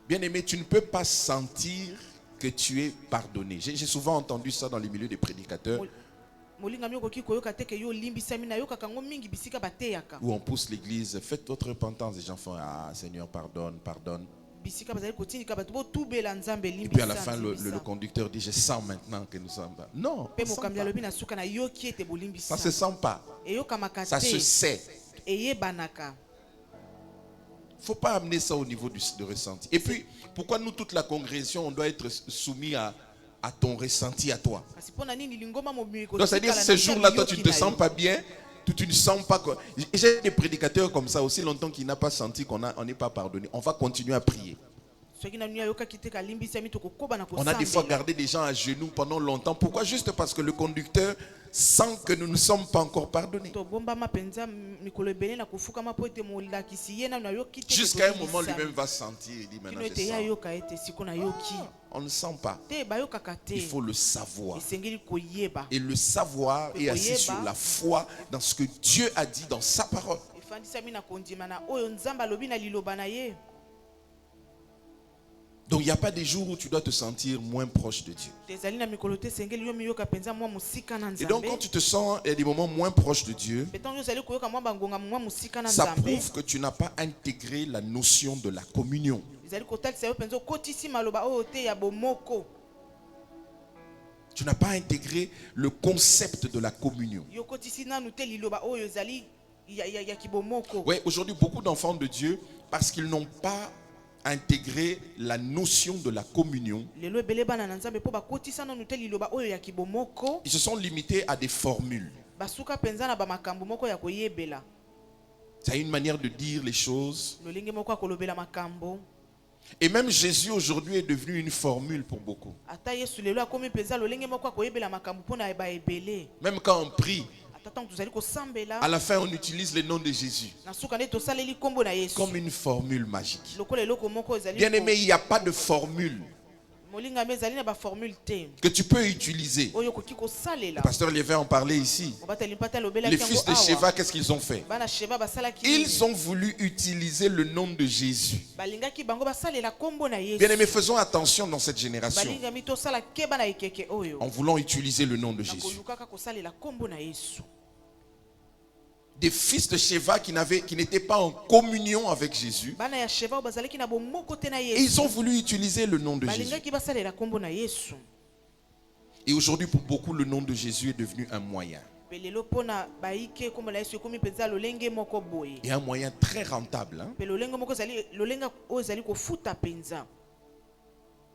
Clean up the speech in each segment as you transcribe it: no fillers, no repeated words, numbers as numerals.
Bien aimé, tu ne peux pas sentir que tu es pardonné. J'ai souvent entendu ça dans les milieux des prédicateurs. Où on pousse l'église, faites votre repentance. Les gens font, ah Seigneur, pardonne, pardonne. Et puis à la fin, le conducteur dit, je sens maintenant que nous sommes... Non, ça ne se sent pas. Ça se sait. Il ne faut pas amener ça au niveau de ressenti. Et puis, pourquoi nous, toute la congrégation, on doit être soumis à ton ressenti à toi? Donc, c'est-à-dire, ce jour-là, toi, tu ne te sens pas bien, tu ne sens pas quoi. J'ai des prédicateurs comme ça aussi longtemps qu'il n'a pas senti qu'on n'est pas pardonné. On va continuer à prier. On a des fois gardé des gens à genoux pendant longtemps. Pourquoi? Juste parce que le conducteur sent que nous ne sommes pas encore pardonnés. Jusqu'à un moment, lui-même va sentir. Il dit maintenant, je sens. On ne sent pas. Il faut le savoir. Et le savoir est assis sur la foi dans ce que Dieu a dit dans sa parole. Donc il n'y a pas des jours où tu dois te sentir moins proche de Dieu. Et donc quand tu te sens à des moments moins proches de Dieu, ça prouve que tu n'as pas intégré la notion de la communion. Tu n'as pas intégré le concept de la communion. Oui, aujourd'hui beaucoup d'enfants de Dieu, parce qu'ils n'ont pas intégrer la notion de la communion, ils se sont limités à des formules. C'est une manière de dire les choses. Et même Jésus aujourd'hui est devenu une formule pour beaucoup. Même quand on prie, à la fin on utilise le nom de Jésus comme une formule magique. Bien aimé, il n'y a pas de formule que tu peux utiliser. Le pasteur Lévin en parlait ici. Les fils de Sheva, qu'est-ce qu'ils ont fait? Ils ont voulu utiliser le nom de Jésus. Bien aimé, faisons attention dans cette génération en voulant utiliser le nom de Jésus. Des fils de Sheva qui n'étaient pas en communion avec Jésus, et ils ont voulu utiliser le nom de Jésus. Et aujourd'hui, pour beaucoup, le nom de Jésus est devenu un moyen. Et un moyen très rentable.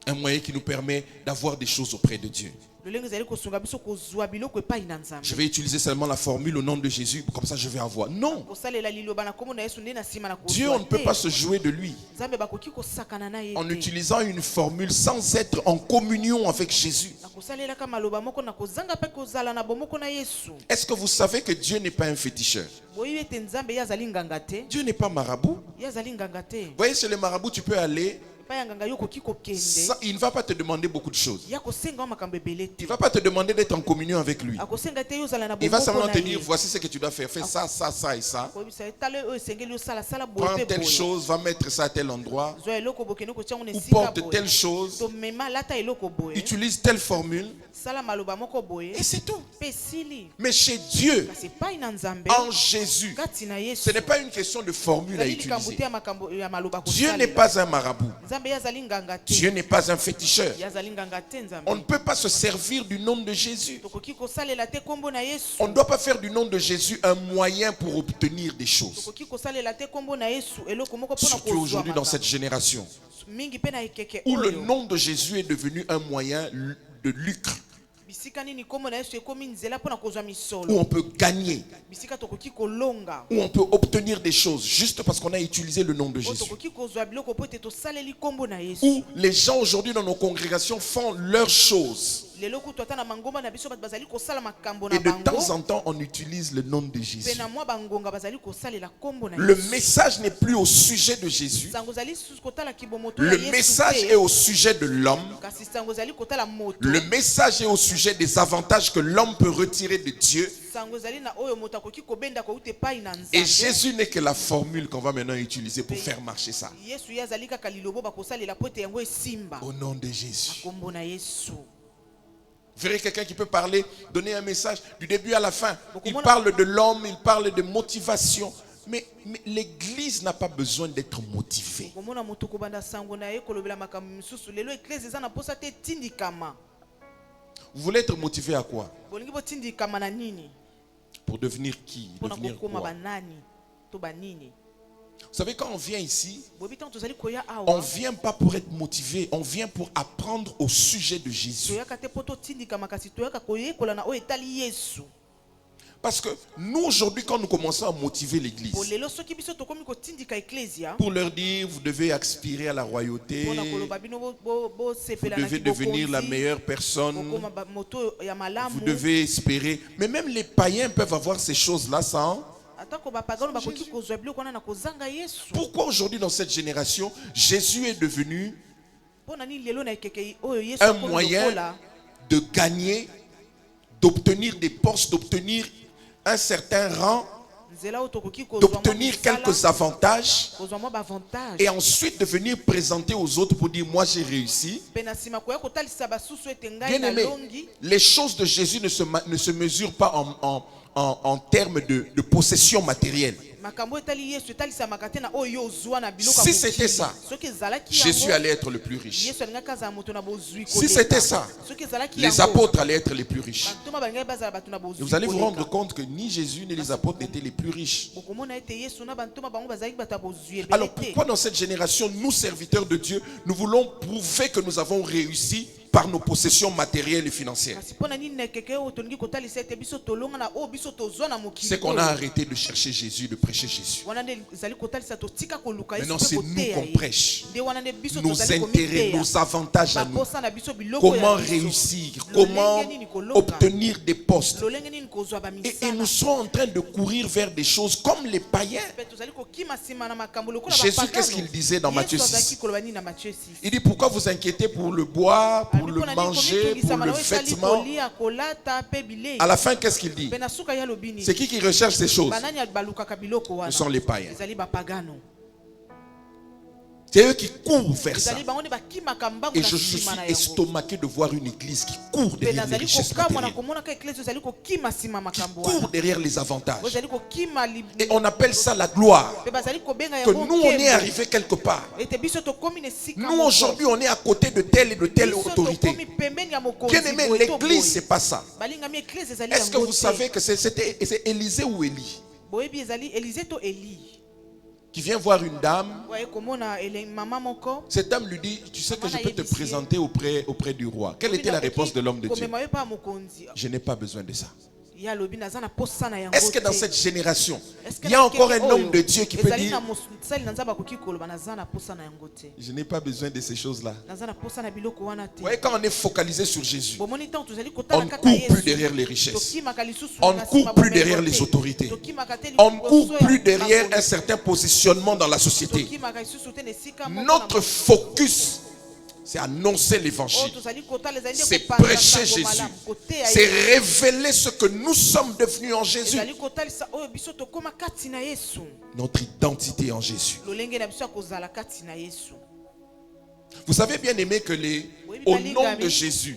Un moyen qui nous permet d'avoir des choses auprès de Dieu. Je vais utiliser seulement la formule au nom de Jésus, comme ça je vais avoir. Non. Dieu, on ne peut pas se jouer de lui en utilisant une formule sans être en communion avec Jésus. Est-ce que vous savez que Dieu n'est pas un féticheur? Dieu n'est pas marabout. Vous voyez, chez les marabouts, tu peux aller. Il ne va pas te demander beaucoup de choses. Il ne va pas te demander d'être en communion avec lui. Il va simplement te dire, voici ce que tu dois faire. Fais ça, ça, ça et ça. Prends telle chose, va mettre ça à tel endroit. Ou porte telle chose. Utilise telle formule. Et c'est tout. Mais chez Dieu, en Jésus, ce n'est pas une question de formule à utiliser. Dieu n'est pas un marabout. Dieu n'est pas un féticheur. On ne peut pas se servir du nom de Jésus. On ne doit pas faire du nom de Jésus un moyen pour obtenir des choses. Surtout aujourd'hui dans cette génération où le nom de Jésus est devenu un moyen de lucre, où on peut gagner, où on peut obtenir des choses juste parce qu'on a utilisé le nom de Jésus. Où les gens aujourd'hui dans nos congrégations font leurs choses Et de temps en temps, on utilise le nom de Jésus. Le message n'est plus au sujet de Jésus. Le message est au sujet de l'homme. Le message est au sujet des avantages que l'homme peut retirer de Dieu. Et Jésus n'est que la formule qu'on va maintenant utiliser pour faire marcher ça. Au nom de Jésus. Vous verrez quelqu'un qui peut parler, donner un message du début à la fin. Il parle de l'homme, il parle de motivation. Mais l'église n'a pas besoin d'être motivée. Vous voulez être motivé à quoi? Pour devenir qui? Devenir quoi? Vous savez, quand on vient ici, on ne vient pas pour être motivé, on vient pour apprendre au sujet de Jésus. Parce que nous, aujourd'hui, quand nous commençons à motiver l'église, pour leur dire, vous devez aspirer à la royauté, vous devez devenir la meilleure personne, vous devez espérer. Mais même les païens peuvent avoir ces choses-là sans... Pourquoi aujourd'hui dans cette génération, Jésus est devenu un moyen de gagner, d'obtenir des postes, d'obtenir un certain rang, d'obtenir quelques avantages et ensuite de venir présenter aux autres pour dire moi j'ai réussi. Bien aimé, les choses de Jésus ne se mesurent pas en termes de possession matérielle. Si c'était ça, Jésus allait être le plus riche. Si c'était ça, les apôtres allaient être les plus riches. Et vous allez vous rendre compte que ni Jésus ni les apôtres n'étaient les plus riches. Alors pourquoi dans cette génération, nous serviteurs de Dieu, nous voulons prouver que nous avons réussi par nos possessions matérielles et financières? C'est qu'on a arrêté de chercher Jésus, de prêcher Jésus. Maintenant c'est nous qu'on prêche. Nos intérêts, nos avantages à nous. Comment réussir, comment obtenir des postes. Et nous sommes en train de courir vers des choses comme les païens. Jésus, qu'est-ce qu'il disait dans Matthieu 6? Il dit, pourquoi vous inquiétez pour le bois, pour le manger, pour le vêtement? À la fin, qu'est-ce qu'il dit? C'est qui recherche ces choses? Ce sont les païens. C'est eux qui courent vers ça. Et je suis estomaqué de voir une église qui court derrière les richesses matérielles, qui court derrière les avantages. Et on appelle ça la gloire. Que nous, on est arrivé quelque part. Nous, aujourd'hui, on est à côté de telle et de telle autorité. Bien aimé, l'église, c'est pas ça. Est-ce que vous savez que c'est Élisée ou Élie qui vient voir une dame? Cette dame lui dit, tu sais que je peux te présenter auprès du roi. Quelle était la réponse de l'homme de Dieu? Je n'ai pas besoin de ça. Est-ce que dans cette génération, il y a encore un homme de Dieu qui peut dire, je n'ai pas besoin de ces choses-là? Vous voyez, quand on est focalisé sur Jésus, on ne court plus derrière les richesses, on ne court plus derrière les autorités, on ne court plus derrière un certain positionnement dans la société. Notre focus, c'est annoncer l'évangile, c'est prêcher Jésus, c'est révéler ce que nous sommes devenus en Jésus, notre identité en Jésus. Vous savez bien aimé que au nom de Jésus,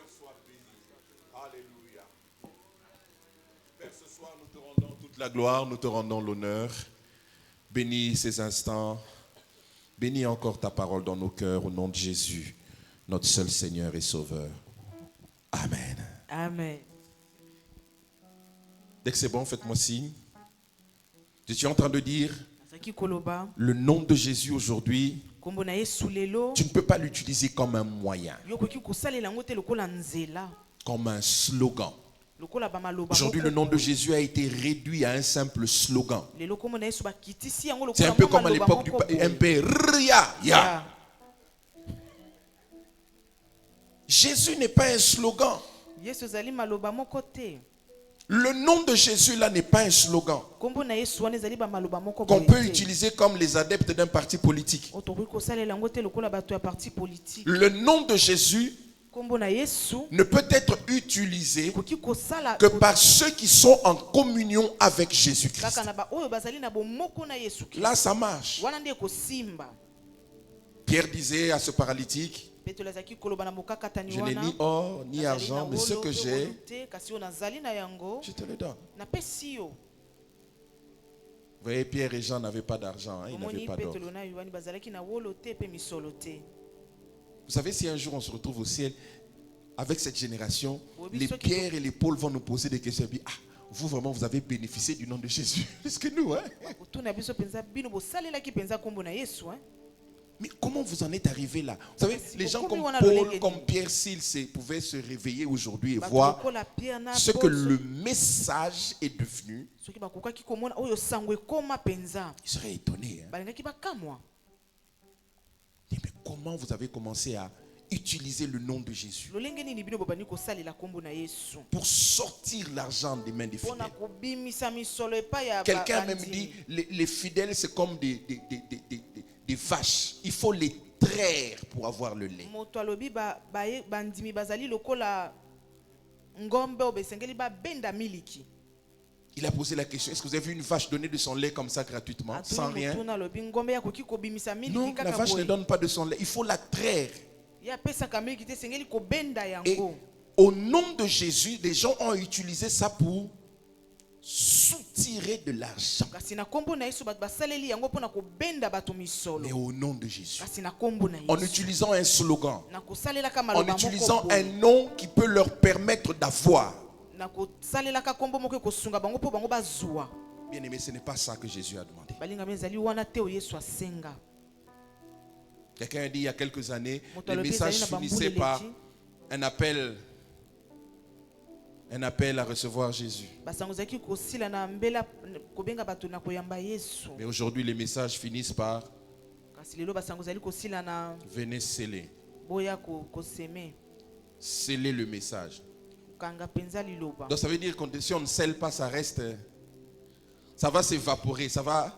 sois béni. Alléluia. Père, ce soir, nous te rendons toute la gloire, nous te rendons l'honneur. Bénis ces instants. Bénis encore ta parole dans nos cœurs au nom de Jésus, notre seul Seigneur et Sauveur. Amen. Amen. Dès que c'est bon, faites-moi signe. Je suis en train de dire le nom de Jésus aujourd'hui. Tu ne peux pas l'utiliser comme un moyen, comme un slogan. Aujourd'hui, le nom de Jésus a été réduit à un simple slogan. C'est un peu comme à l'époque du MP. Jésus n'est pas un slogan. Le nom de Jésus là n'est pas un slogan qu'on peut utiliser comme les adeptes d'un parti politique. Le nom de Jésus ne peut être utilisé que par ceux qui sont en communion avec Jésus-Christ. Là, ça marche. Pierre disait à ce paralytique, je n'ai ni or ni argent, mais ce que j'ai, je te le donne. Vous voyez, Pierre et Jean n'avaient pas d'argent, hein, ils n'avaient pas d'or. Vous savez, si un jour on se retrouve au ciel avec cette génération, les Pierre et les Paul vont nous poser des questions. Ah, vous vraiment, vous avez bénéficié du nom de Jésus. Plus que nous, hein? Mais comment vous en êtes arrivé là? Vous savez, les gens comme Paul, comme Pierre, s'ils pouvaient se réveiller aujourd'hui et voir ce que le message est devenu, ils seraient étonnés. Hein? Mais comment vous avez commencé à utiliser le nom de Jésus pour sortir l'argent des mains des fidèles? Quelqu'un a même dit, les fidèles c'est comme des vaches. Il faut les traire pour avoir le lait. Il a posé la question, est-ce que vous avez vu une vache donner de son lait comme ça gratuitement, sans rien? Non, la vache ne donne pas de son lait. Il faut la traire. Et au nom de Jésus, des gens ont utilisé ça pour soutirer de l'argent. Mais au nom de Jésus, en utilisant un slogan, en utilisant un nom qui peut leur permettre d'avoir. Bien aimé, ce n'est pas ça que Jésus a demandé. Quelqu'un a dit il y a quelques années, les messages finissaient par un appel à recevoir Jésus. Mais aujourd'hui, les messages finissent par venez sceller. Sceller le message. Donc ça veut dire que si on ne scelle pas, ça reste, ça va s'évaporer, ça va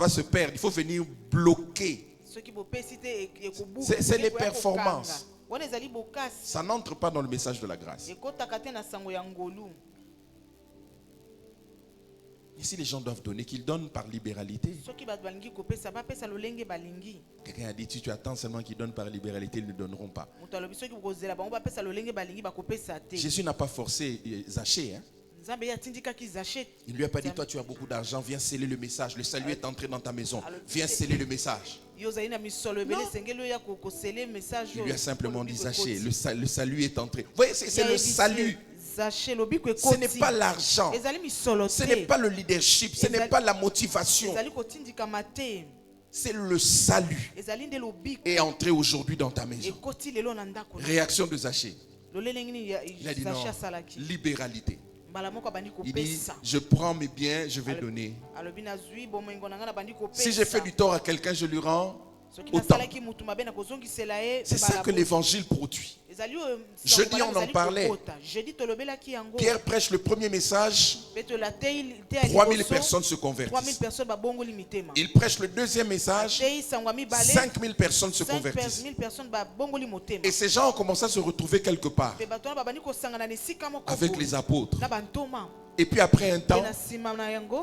se perdre. Il faut venir bloquer. C'est les performances. Ça n'entre pas dans le message de la grâce. Et si les gens doivent donner, qu'ils donnent par libéralité. Quelqu'un a dit, si tu attends seulement qu'ils donnent par libéralité, ils ne donneront pas. Jésus n'a pas forcé Zachée. Hein? Il ne lui a pas dit, toi tu as beaucoup d'argent, viens sceller le message. Le salut est entré dans ta maison. Viens sceller le message. Non. Il lui a simplement dit, Zachée, le salut est entré. Vous voyez, c'est le salut. Ce n'est pas l'argent. Ce n'est pas le leadership. Ce n'est pas la motivation. C'est le salut. Est entré aujourd'hui dans ta maison. Réaction de Zachée. Il a dit non, libéralité. Il dit, je prends mes biens, je vais donner. Si j'ai fait du tort à quelqu'un, je lui rends autant. C'est ça que l'évangile produit. Jeudi, on en parlait. Pierre prêche le premier message. 3000 personnes se convertissent. Il prêche le deuxième message. 5000 personnes se convertissent. Et ces gens ont commencé à se retrouver quelque part avec les apôtres. Et puis après un temps,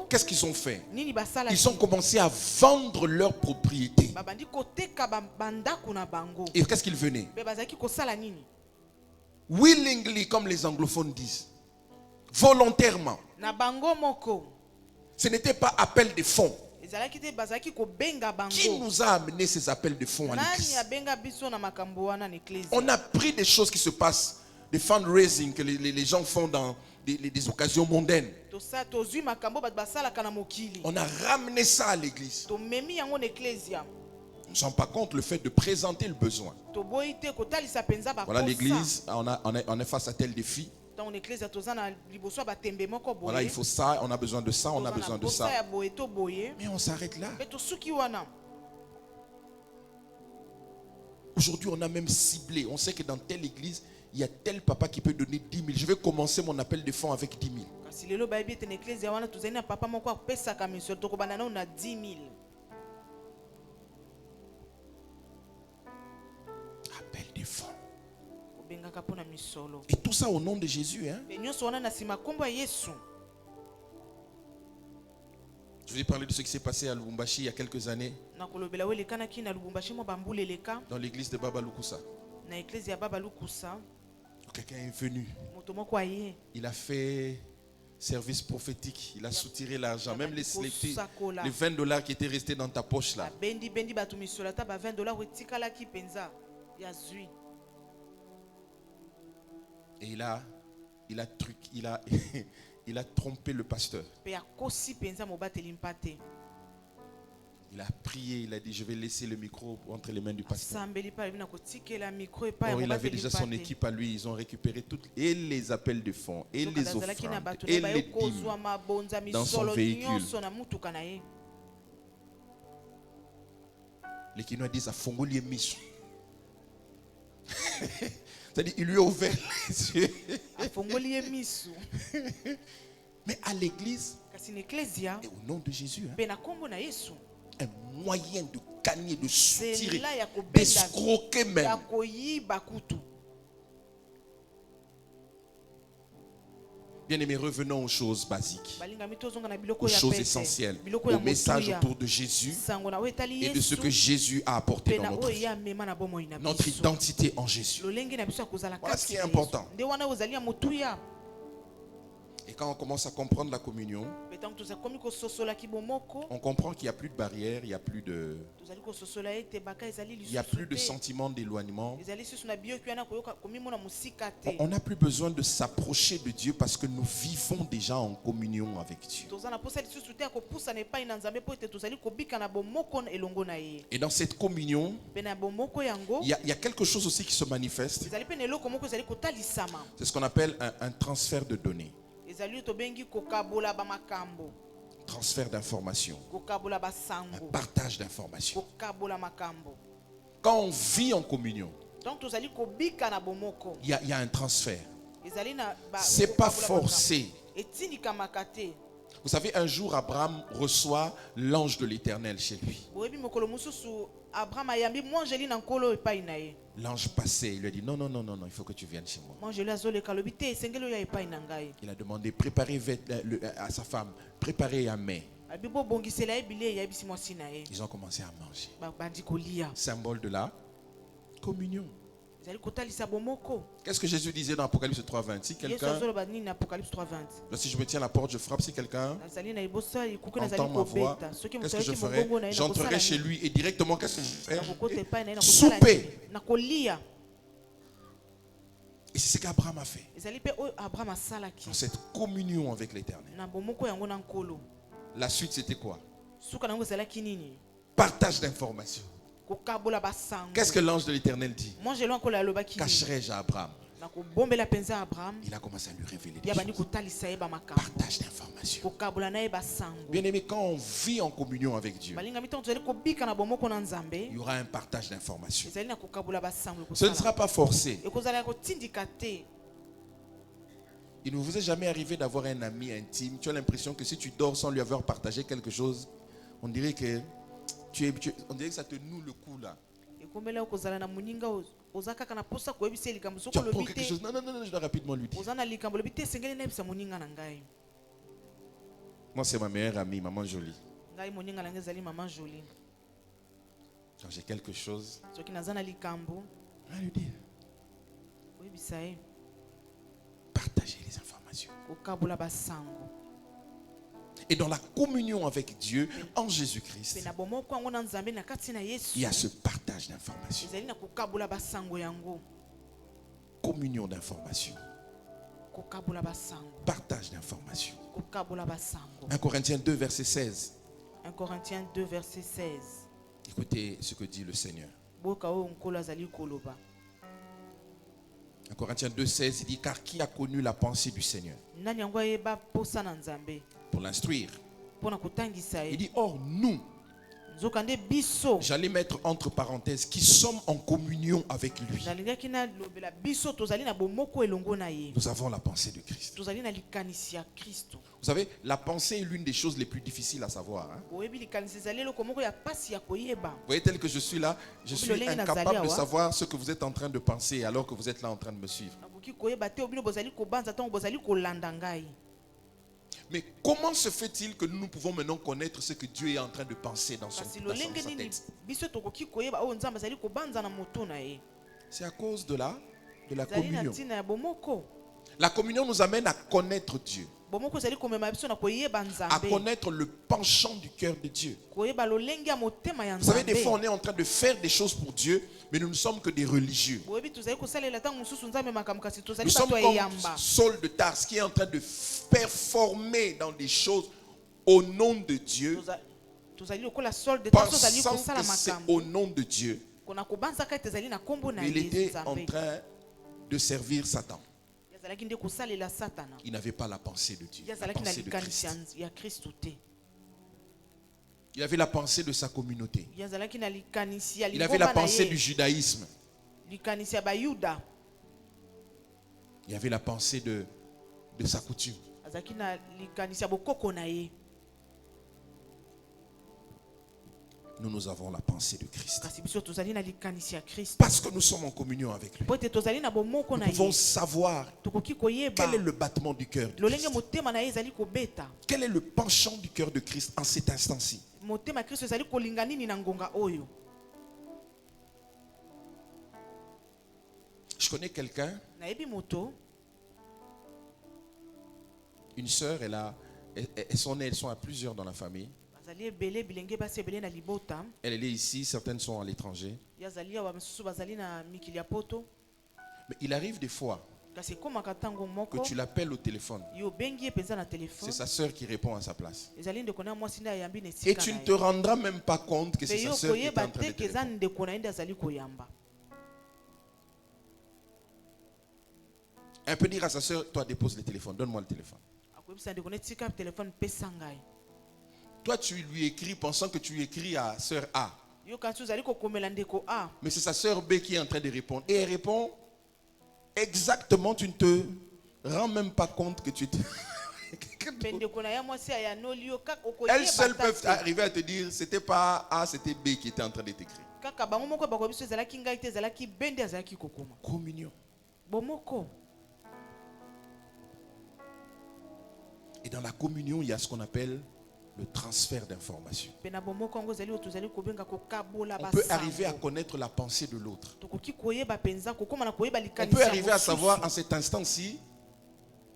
qu'est-ce qu'ils ont fait? Ils ont commencé à vendre leurs propriétés. Et qu'est-ce qu'ils venaient? willingly, comme les anglophones disent, volontairement. Ce n'était pas appel de fonds. Qui nous a amené ces appels de fonds à l'église? On a pris des choses qui se passent, des fundraising que les gens font dans des occasions mondaines. On a ramené ça à l'église. On ne se rend pas compte le fait de présenter le besoin. Voilà l'église, on est face à tel défi. Voilà, il faut ça, on a besoin de ça, on a besoin de ça. Mais on s'arrête là. Aujourd'hui, on a même ciblé. On sait que dans telle église, il y a tel papa qui peut donner 10 000. Je vais commencer mon appel de fonds avec 10 000. Appel de fonds. Et tout ça au nom de Jésus. Hein? Je vais parler de ce qui s'est passé à Lubumbashi il y a quelques années. Dans l'église de Baba Lukusa. Quelqu'un est venu. Il a fait service prophétique. Il a soutiré l'argent. Même les $20 qui étaient restés dans ta poche là. Et il a trompé le pasteur. Il a prié, il a dit je vais laisser le micro entre les mains du pasteur. Or, il avait déjà son équipe à lui, ils ont récupéré toutes et les appels de fonds, et les offrandes, et les dîmes dans son véhicule. Les Kinois disent à Fongolier Michou. C'est-à-dire, il lui a ouvert les yeux. Mais à l'église, et au nom de Jésus, hein, un moyen de gagner, de soutirer, d'escroquer même. Bien aimé, revenons aux choses basiques, aux choses essentielles, au message autour de Jésus et de ce que Jésus a apporté dans notre vie. Notre identité en Jésus. Voilà ce qui est important. Et quand on commence à comprendre la communion, on comprend qu'il n'y a plus de barrières, il n'y a plus de sentiment d'éloignement. On n'a plus besoin de s'approcher de Dieu parce que nous vivons déjà en communion avec Dieu. Et dans cette communion, il y a quelque chose aussi qui se manifeste. C'est ce qu'on appelle un transfert de données. Transfert d'informations. Un partage d'informations. Quand on vit en communion, il y a un transfert. C'est pas forcé. Vous savez, un jour Abraham reçoit l'ange de l'Éternel chez lui. L'ange passait, il lui a dit non, il faut que tu viennes chez moi. Il a demandé, préparez à sa femme, préparez un mets. Ils ont commencé à manger. Symbole de la communion. Qu'est-ce que Jésus disait dans Apocalypse 3:20? Si quelqu'un, si je me tiens à la porte, je frappe, si quelqu'un entend ma voix, qu'est-ce que je ferai? J'entrerai chez lui et directement, qu'est-ce que je ferai? Souper. Et c'est ce qu'Abraham a fait. Dans cette communion avec l'Éternel. La suite, c'était quoi? Partage d'informations. Qu'est-ce que l'ange de l'Éternel dit? Cacherai-je à Abraham? Il a commencé à lui révéler des choses. Partage d'informations. Bien aimé, quand on vit en communion avec Dieu, il y aura un partage d'informations. Ce ne sera pas forcé. Il ne vous est jamais arrivé d'avoir un ami intime. Tu as l'impression que si tu dors sans lui avoir partagé quelque chose, on dirait que ça te noue le cou là. Tu apprends quelque chose. Non, je dois rapidement lui dire. Moi, c'est ma meilleure amie, Maman Jolie. Quand j'ai quelque chose, je vais lui dire. Dieu. Et dans la communion avec Dieu, en Jésus-Christ, il y a ce partage d'informations. Communion d'informations. Partage d'informations. 1 Corinthiens 2, verset 16. 1 Corinthiens 2, verset 16. Écoutez ce que dit le Seigneur. 1 Corinthiens 2, 16, il dit, car qui a connu la pensée du Seigneur? Pour l'instruire. Il dit, or nous, j'allais mettre entre parenthèses, qui sommes en communion avec lui. Nous avons la pensée de Christ. Vous savez, la pensée est l'une des choses les plus difficiles à savoir. Hein? Vous voyez, tel que je suis là, je suis incapable de savoir ce que vous êtes en train de penser alors que vous êtes là en train de me suivre. Mais comment se fait-il que nous pouvons maintenant connaître ce que Dieu est en train de penser dans sa tête? C'est à cause de la communion. La communion nous amène à connaître Dieu, à connaître le penchant du cœur de Dieu. Vous savez, des fois on est en train de faire des choses pour Dieu, mais nous ne sommes que des religieux. Nous sommes comme Saul de Tarse qui est en train de performer dans des choses au nom de Dieu, pensant que c'est au nom de Dieu. Il était en train de servir Satan. Il n'avait pas la pensée de Dieu, la pensée de Christ. Il avait la pensée de sa communauté. Il avait la pensée du judaïsme. Il avait la pensée de sa coutume. Nous avons la pensée de Christ. Parce que nous sommes en communion avec lui. Nous pouvons savoir quel est le battement du cœur de Christ. Quel est le penchant du cœur de Christ en cet instant-ci. Je connais quelqu'un, une sœur, elles sont à plusieurs dans la famille. Elle est ici, certaines sont à l'étranger. Mais il arrive des fois que tu l'appelles au téléphone. C'est sa sœur qui répond à sa place. Et tu ne te rendras même pas compte que c'est sa sœur qui est en train de te répondre. Elle peut dire à sa sœur, toi dépose le téléphone, donne-moi le téléphone. Toi, tu lui écris pensant que tu écris à sœur A. Mais c'est sa sœur B qui est en train de répondre. Et elle répond exactement, tu ne te rends même pas compte que tu te... Elles seules peuvent arriver à te dire, c'était pas A, c'était B qui était en train de t'écrire. Communion. Et dans la communion, il y a ce qu'on appelle le transfert d'informations. On peut arriver à connaître la pensée de l'autre. On peut arriver à savoir en cet instant-ci,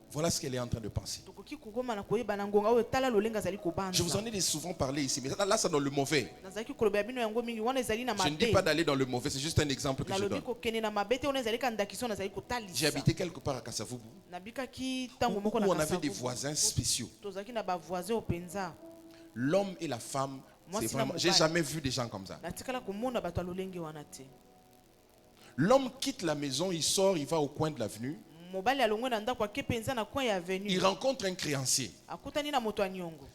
voilà ce qu'elle est en train de penser. Je vous en ai souvent parlé ici, mais là c'est dans le mauvais. Je ne dis pas d'aller dans le mauvais, c'est juste un exemple que je donne. J'ai habité quelque part à Kasavubu où on avait des voisins spéciaux. L'homme et la femme, c'est vraiment, j'ai jamais vu des gens comme ça. L'homme quitte la maison, il sort, il va au coin de l'avenue. Il rencontre un créancier.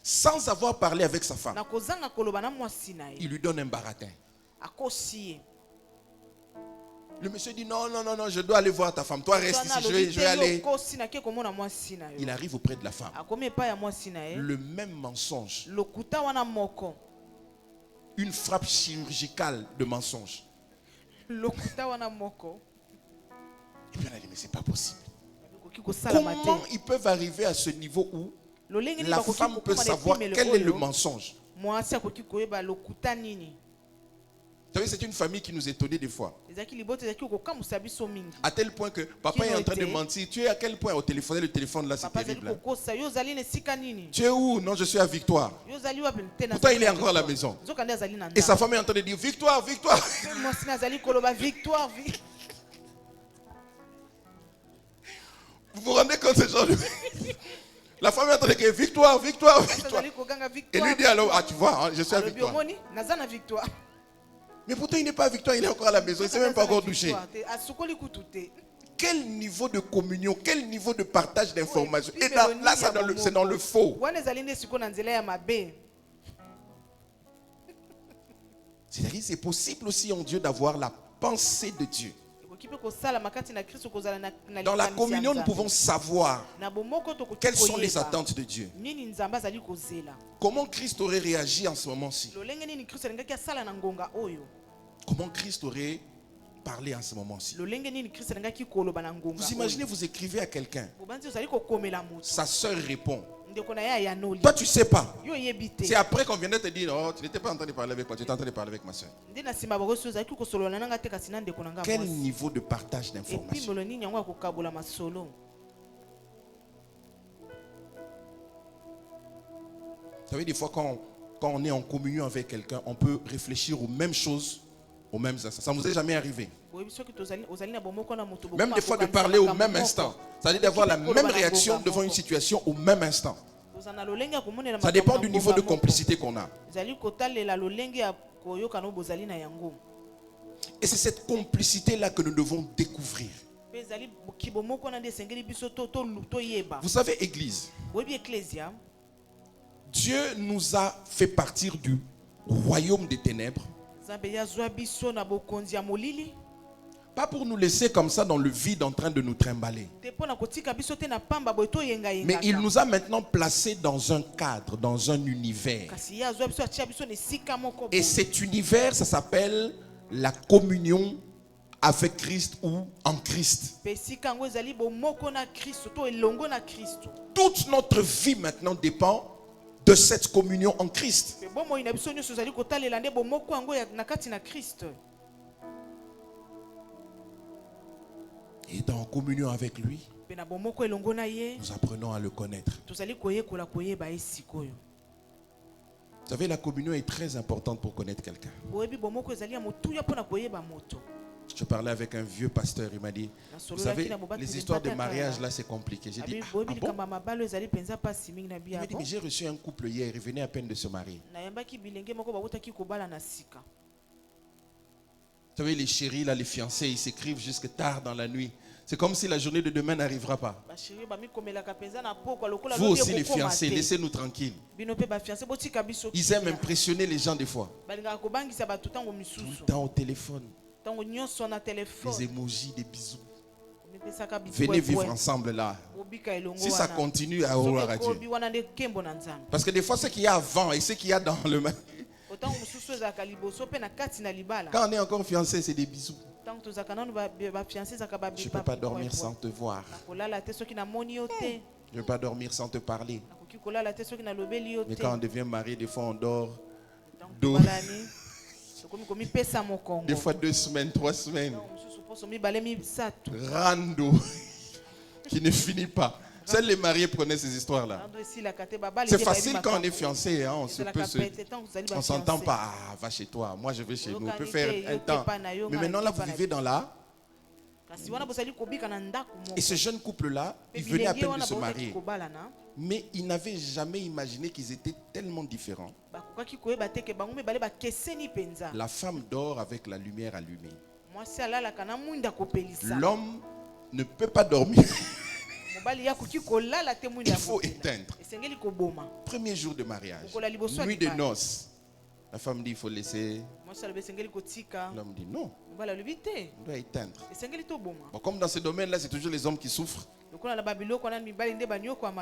Sans avoir parlé avec sa femme, il lui donne un baratin. Le monsieur dit non, je dois aller voir ta femme. Toi reste ici, je vais aller. Il arrive auprès de la femme. Le même mensonge. Une frappe chirurgicale de mensonge. Et puis on a dit mais c'est pas possible. Comment ils peuvent arriver à ce niveau où la femme peut savoir quel est le mensonge? Vous savez, c'est une famille qui nous étonnait des fois. À tel point que papa est en train de mentir. Tu es à quel point au téléphone? Le téléphone là, c'est terrible. Tu es où? Non, je suis à Victoire. Pourtant, il est encore à la maison. Et sa femme est en train de dire Victoire, Victoire. Vous vous rendez compte de ce genre de... La femme est en train de dire Victoire, Victoire, Victoire. Et lui dit alors, ah tu vois, hein, je suis à Victoire. Mais pourtant il n'est pas à Victoire, il est encore à la maison, il ne s'est même pas encore douché. Quel niveau de communion, quel niveau de partage d'informations. Et là, c'est dans le faux. C'est-à-dire c'est possible aussi en Dieu d'avoir la pensée de Dieu. Dans la communion, nous pouvons savoir quelles sont les attentes de Dieu. Comment Christ aurait réagi en ce moment-ci? Comment Christ aurait parlé en ce moment-ci? Vous imaginez, vous écrivez à quelqu'un, sa sœur répond. Toi, tu ne sais pas. C'est après qu'on vient de te dire, oh, tu n'étais pas en train de parler avec moi, tu étais en train de parler avec ma soeur. Quel niveau de partage d'informations? Vous savez, des fois, quand on est en communion avec quelqu'un, on peut réfléchir aux mêmes choses, aux mêmes instants. Ça ne vous est jamais arrivé? Même des fois de parler au même instant. C'est-à-dire d'avoir la même réaction devant une situation au même instant. Ça dépend du niveau de complicité qu'on a. Et c'est cette complicité-là que nous devons découvrir. Vous savez, Église, Dieu nous a fait partir du royaume des ténèbres. Pas pour nous laisser comme ça dans le vide en train de nous trimballer. Mais il nous a maintenant placés dans un cadre, dans un univers. Et cet univers, ça s'appelle la communion avec Christ ou en Christ. Toute notre vie maintenant dépend de cette communion en Christ. Et dans communion avec lui, nous apprenons à le connaître. Vous savez, la communion est très importante pour connaître quelqu'un. Je parlais avec un vieux pasteur, il m'a dit, vous savez, les histoires de mariage là c'est compliqué. J'ai dit, ah bon? Il m'a dit, mais j'ai reçu un couple hier, il venait à peine de se marier. Vous savez, les chéris là, les fiancés, ils s'écrivent jusque tard dans la nuit. C'est comme si la journée de demain n'arrivera pas. Vous aussi les fiancés, laissez-nous tranquilles. Ils aiment impressionner les gens des fois. Tout le temps au téléphone. Des emojis, des bisous. Venez vivre ensemble là. Si ça continue, à gloire à Dieu. Parce que des fois, ce qu'il y a avant et ce qu'il y a dans le... Quand on est encore fiancé, c'est des bisous. Je ne peux pas dormir sans te voir. Je ne peux pas dormir sans te parler. Mais quand on devient marié, des fois on dort. Des fois 2 semaines, 3 semaines. Rando qui ne finit pas. Seuls les mariés prenaient ces histoires-là. C'est facile quand on est fiancé, hein, on ne s'entend pas. Ah, va chez toi, moi je vais chez nous. On peut faire un temps. Mais maintenant là, vous vivez dans la... Et ce jeune couple-là, il venait à peine de se marier. Mais ils n'avaient jamais imaginé qu'ils étaient tellement différents. La femme dort avec la lumière allumée. L'homme ne peut pas dormir. Il faut éteindre. Premier jour de mariage, nuit de noces. La femme dit il faut laisser. L'homme dit non. On doit éteindre. Bon, comme dans ce domaine-là, c'est toujours les hommes qui souffrent.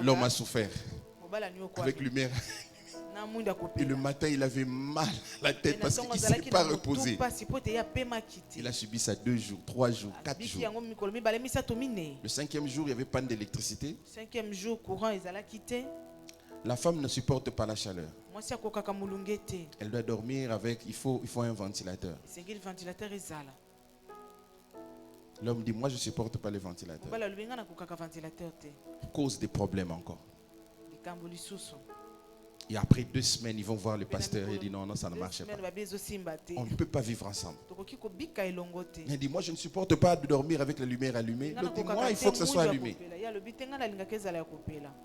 L'homme a souffert avec lumière. Et le matin, il avait mal à la tête parce qu'il ne s'est pas reposé. Il a subi ça 2 jours, 3 jours, 4 jours. Le 5e jour, il y avait panne d'électricité. La femme ne supporte pas la chaleur. Elle doit dormir avec, il faut un ventilateur. L'homme dit, moi je ne supporte pas le ventilateur. Cause des problèmes encore. Et après 2 semaines, ils vont voir le pasteur et il dit non, ça ne marche pas. On ne peut pas vivre ensemble. Il dit, moi je ne supporte pas de dormir avec la lumière allumée. Il dit, moi il faut que ça soit allumé. Il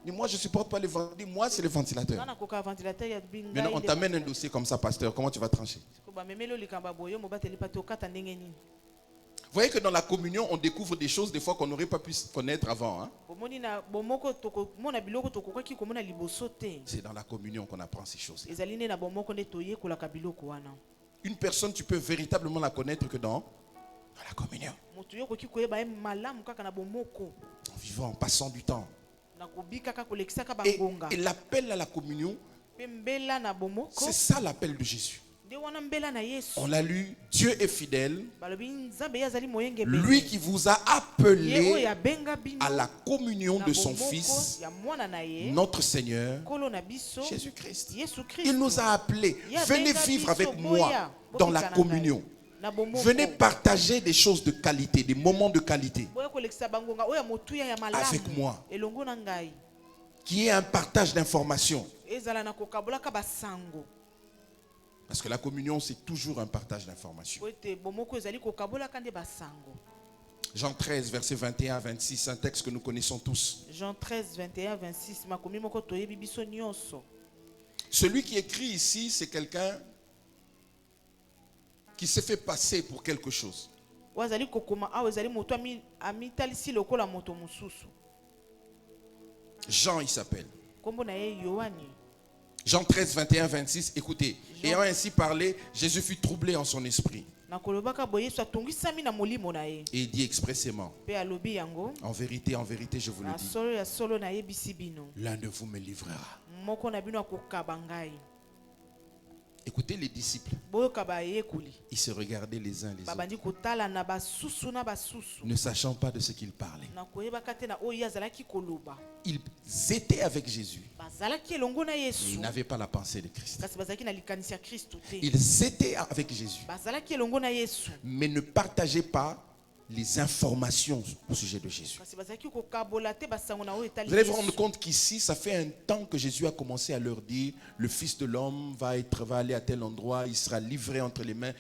dit, moi je ne supporte pas le ventilateur. Moi c'est le ventilateur. Maintenant on t'amène un dossier comme ça, pasteur. Comment tu vas trancher? Vous voyez que dans la communion, on découvre des choses des fois qu'on n'aurait pas pu connaître avant. Hein? C'est dans la communion qu'on apprend ces choses. Une personne, tu peux véritablement la connaître que dans la communion. En vivant, en passant du temps. Et l'appel à la communion, c'est ça l'appel de Jésus. On l'a lu, Dieu est fidèle, lui qui vous a appelé à la communion de son Fils, notre Seigneur, Jésus-Christ. Il nous a appelés, venez vivre avec moi dans la communion. Venez partager des choses de qualité, des moments de qualité avec moi. Qui est un partage d'informations. Parce que la communion, c'est toujours un partage d'informations. Jean 13, versets 21 à 26, un texte que nous connaissons tous. Jean 13, 21 à 26. Celui qui écrit ici, c'est quelqu'un qui s'est fait passer pour quelque chose. Jean, il s'appelle. Jean 13, 21, 26, écoutez. Ayant ainsi parlé, Jésus fut troublé en son esprit. Et il dit expressément, en vérité, je vous le dis, l'un de vous me livrera. Écoutez les disciples. Ils se regardaient les uns les autres, ne sachant pas de ce qu'ils parlaient. Ils étaient avec Jésus, mais ils n'avaient pas la pensée de Christ. Ils étaient avec Jésus, mais ne partageaient pas les informations au sujet de Jésus. Vous allez vous rendre compte qu'ici, ça fait un temps que Jésus a commencé à leur dire, le Fils de l'homme va aller à tel endroit, il sera livré entre les mains.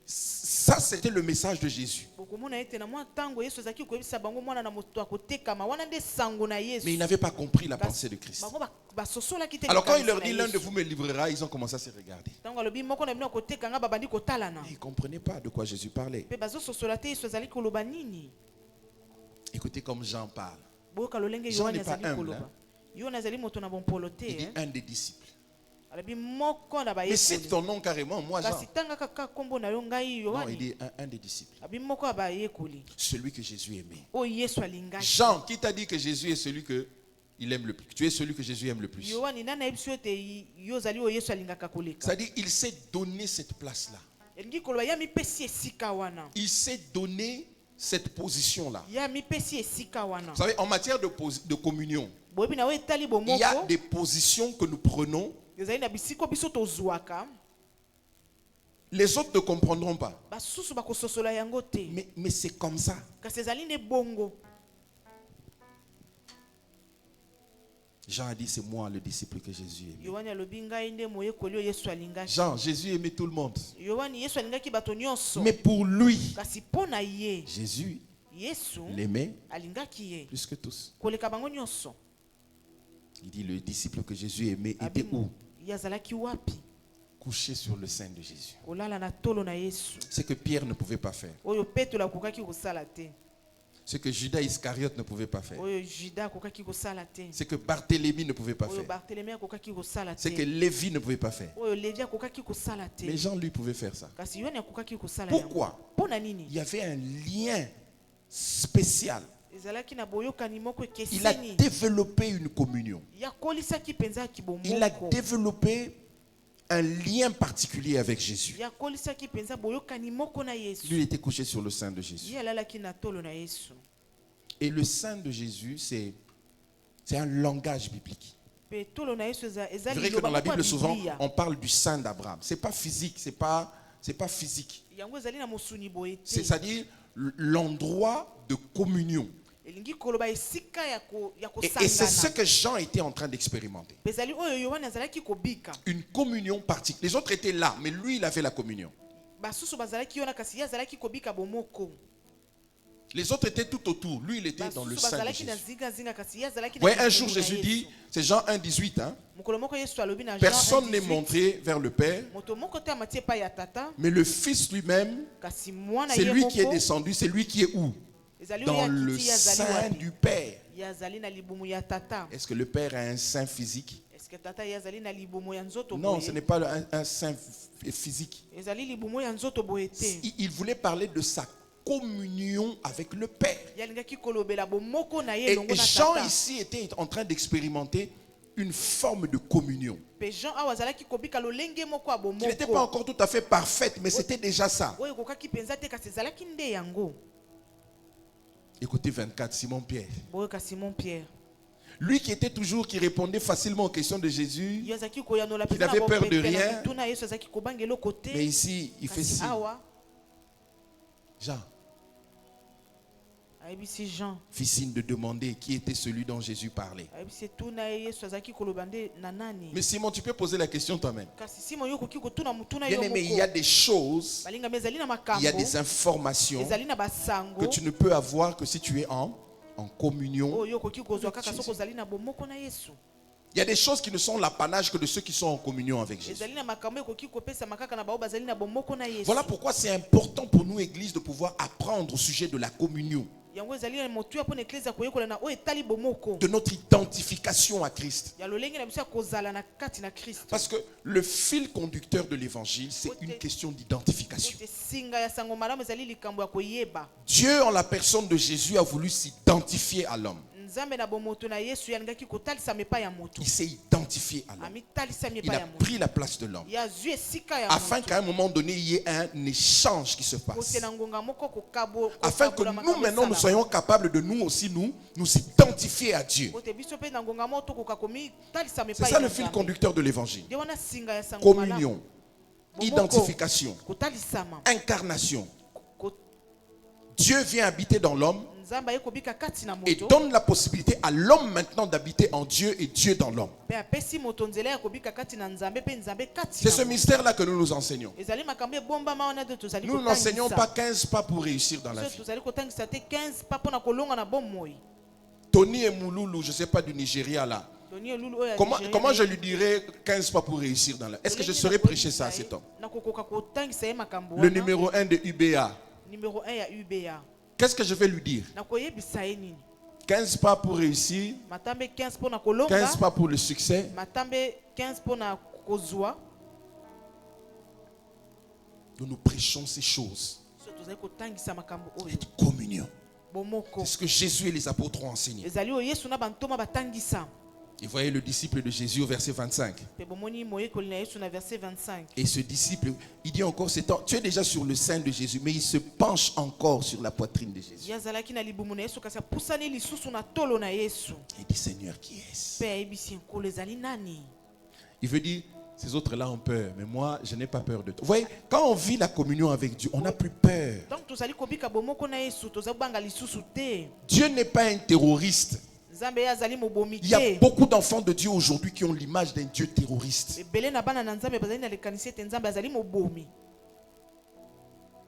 Ça, c'était le message de Jésus. Mais ils n'avaient pas compris la pensée de Christ. Alors quand il leur dit, l'un de vous me livrera, ils ont commencé à se regarder. Ils ne comprenaient pas de quoi Jésus parlait. Écoutez comme Jean parle. Jean n'est pas humble. Hein? Il dit un des disciples. Mais c'est ton nom carrément, moi Jean. Non, il dit un des disciples. Celui que Jésus aimait. Jean, qui t'a dit que Jésus est celui que il aime le plus? Tu es celui que Jésus aime le plus. C'est-à-dire, il s'est donné cette place-là. Il s'est donné cette position-là. Vous savez, en matière de communion, il y a des positions que nous prenons. Les autres ne comprendront pas. Mais c'est comme ça. Jean a dit, c'est moi le disciple que Jésus aimait. Jean, Jésus aimait tout le monde. Mais pour lui, Jésus l'aimait plus que tous. Il dit, le disciple que Jésus aimait était où? Couché sur le sein de Jésus. Ce que Pierre ne pouvait pas faire. Ce que Judas Iscariote ne pouvait pas faire. Ce que Barthélemy ne pouvait pas faire. Ce que Lévi ne pouvait pas faire. Mais Jean, lui, pouvait faire ça. Pourquoi? Il y avait un lien spécial. Il a développé une communion. Il a développé un lien particulier avec Jésus. Lui, il était couché sur le sein de Jésus. Et le sein de Jésus, c'est un langage biblique. C'est vrai que dans la Bible, souvent, on parle du sein d'Abraham. C'est pas physique, c'est pas physique. C'est-à-dire l'endroit de communion. Et c'est ce que Jean était en train d'expérimenter. Une communion particulière. Les autres étaient là, mais lui, il avait la communion. Les autres étaient tout autour. Lui, il était dans le sein de Jésus. Ouais, un jour, Jésus dit, c'est Jean 1,18. Hein? Personne n'est montré vers le Père, mais le Fils lui-même, c'est lui qui est descendu, c'est lui qui est où? Dans le sein du Père. Est-ce que le Père a un sein physique? Non, ce n'est pas un sein physique. Il voulait parler de sa communion avec le Père. Et Jean ici était en train d'expérimenter une forme de communion. Qui n'était pas encore tout à fait parfaite, mais c'était déjà ça. Écoutez 24, Simon-Pierre. Lui qui était toujours, qui répondait facilement aux questions de Jésus, qui n'avait peur de rien. Mais ici, il fait signe. Jean fit signe de demander qui était celui dont Jésus parlait. Mais Simon, tu peux poser la question toi-même. Bien aimé, il y a des choses, il y a des informations que tu ne peux avoir que si tu es en communion. Il y a des choses qui ne sont l'apanage que de ceux qui sont en communion avec Jésus. Voilà pourquoi c'est important pour nous, Église, de pouvoir apprendre au sujet de la communion. De notre identification à Christ. Parce que le fil conducteur de l'évangile, c'est une question d'identification. Dieu, en la personne de Jésus, a voulu s'identifier à l'homme. Il s'est identifié à l'homme. Il a pris la place de l'homme. Afin qu'à un moment donné, il y ait un échange qui se passe. Afin que nous, maintenant, nous soyons capables de nous aussi, nous identifier à Dieu. C'est ça le fil conducteur de l'évangile. Communion, identification, incarnation. Dieu vient habiter dans l'homme et donne la possibilité à l'homme maintenant d'habiter en Dieu et Dieu dans l'homme. C'est ce mystère-là que nous nous enseignons. Nous n'enseignons pas 15 pas pour réussir dans la vie. Tony et Mouloulou, je ne sais pas, du Nigeria là. Comment je lui dirais 15 pas pour réussir dans la vie? Est-ce que je saurais prêcher ça à cet homme? Le numéro 1 de UBA. Qu'est-ce que je vais lui dire? 15 pas pour réussir, 15 pas pour le succès. Nous prêchons ces choses. Cette communion. C'est ce que Jésus et les apôtres ont enseigné. Et voyez le disciple de Jésus au verset 25. Et ce disciple, il dit encore, tu es déjà sur le sein de Jésus, mais il se penche encore sur la poitrine de Jésus. Il dit, Seigneur, qui est-ce? Il veut dire, ces autres-là ont peur, mais moi, je n'ai pas peur de toi. Vous voyez, quand on vit la communion avec Dieu, on n'a plus peur. Dieu n'est pas un terroriste. Il y a beaucoup d'enfants de Dieu aujourd'hui qui ont l'image d'un Dieu terroriste.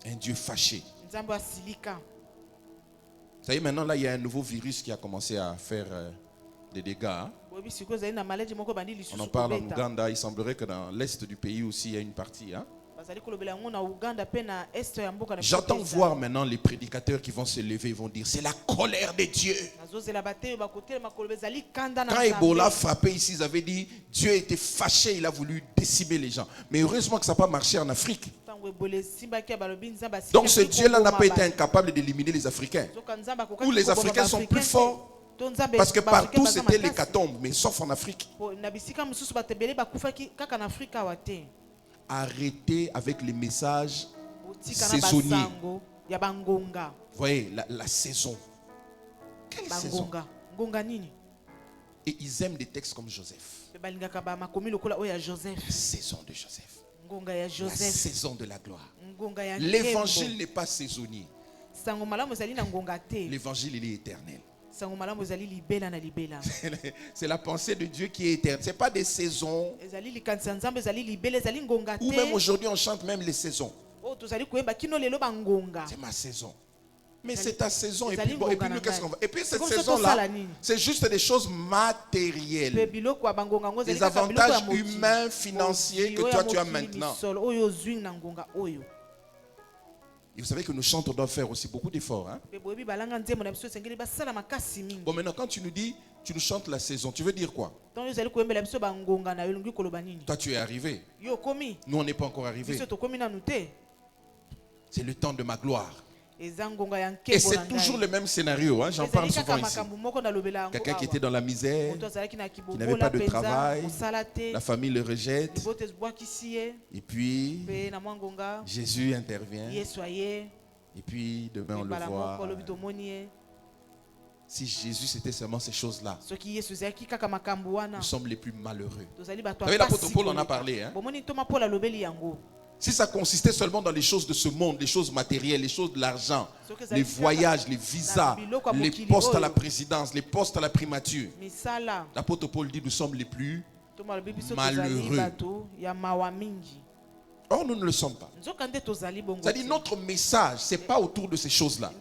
Un Dieu fâché. Vous savez, maintenant, là, il y a un nouveau virus qui a commencé à faire des dégâts. Hein? On en parle en Ouganda. Il semblerait que dans l'est du pays aussi, il y a une partie. Hein? J'entends voir maintenant les prédicateurs qui vont se lever et vont dire c'est la colère de Dieu. Quand Ebola frappait ici, ils avaient dit Dieu était fâché, il a voulu décimer les gens. Mais heureusement que ça n'a pas marché en Afrique. Donc ce Dieu-là n'a pas été incapable d'éliminer les Africains. Ou les Africains sont plus forts. Parce que partout c'était l'hécatombe, mais sauf en Afrique. Arrêtez avec les messages saisonniers. Vous voyez, la saison. Quelle saison? Et ils aiment des textes comme Joseph. La saison de Joseph. La saison de la gloire. L'évangile n'est pas saisonnier. L'évangile, il est éternel. C'est la pensée de Dieu qui est éternelle. Ce n'est pas des saisons. Ou même aujourd'hui, on chante même les saisons. C'est ma saison. Mais c'est ta saison. Et puis, nous, qu'est-ce qu'on va? Et puis cette saison-là, c'est juste des choses matérielles. Des avantages humains, financiers que toi tu as maintenant. Et vous savez que nos chanteurs doivent faire aussi beaucoup d'efforts. Hein? Bon, maintenant, quand tu nous dis, tu nous chantes la saison, tu veux dire quoi? Toi, tu es arrivé. Nous, on n'est pas encore arrivés. C'est le temps de ma gloire. Et c'est toujours le même scénario, hein? J'en parle souvent ici. Quelqu'un qui était dans la misère, qui n'avait pas de travail, la famille le rejette. Et puis, Jésus intervient. Et puis, demain on le voit. Si Jésus c'était seulement ces choses-là, nous sommes les plus malheureux. Vous savez, l'apôtre Paul en a parlé. Hein? Si ça consistait seulement dans les choses de ce monde, les choses matérielles, les choses de l'argent, les voyages, les visas, les postes à la présidence, les postes à la primature, l'apôtre Paul dit nous sommes les plus malheureux. Or, nous ne le sommes pas. C'est-à-dire notre message, ce n'est pas autour de ces choses-là.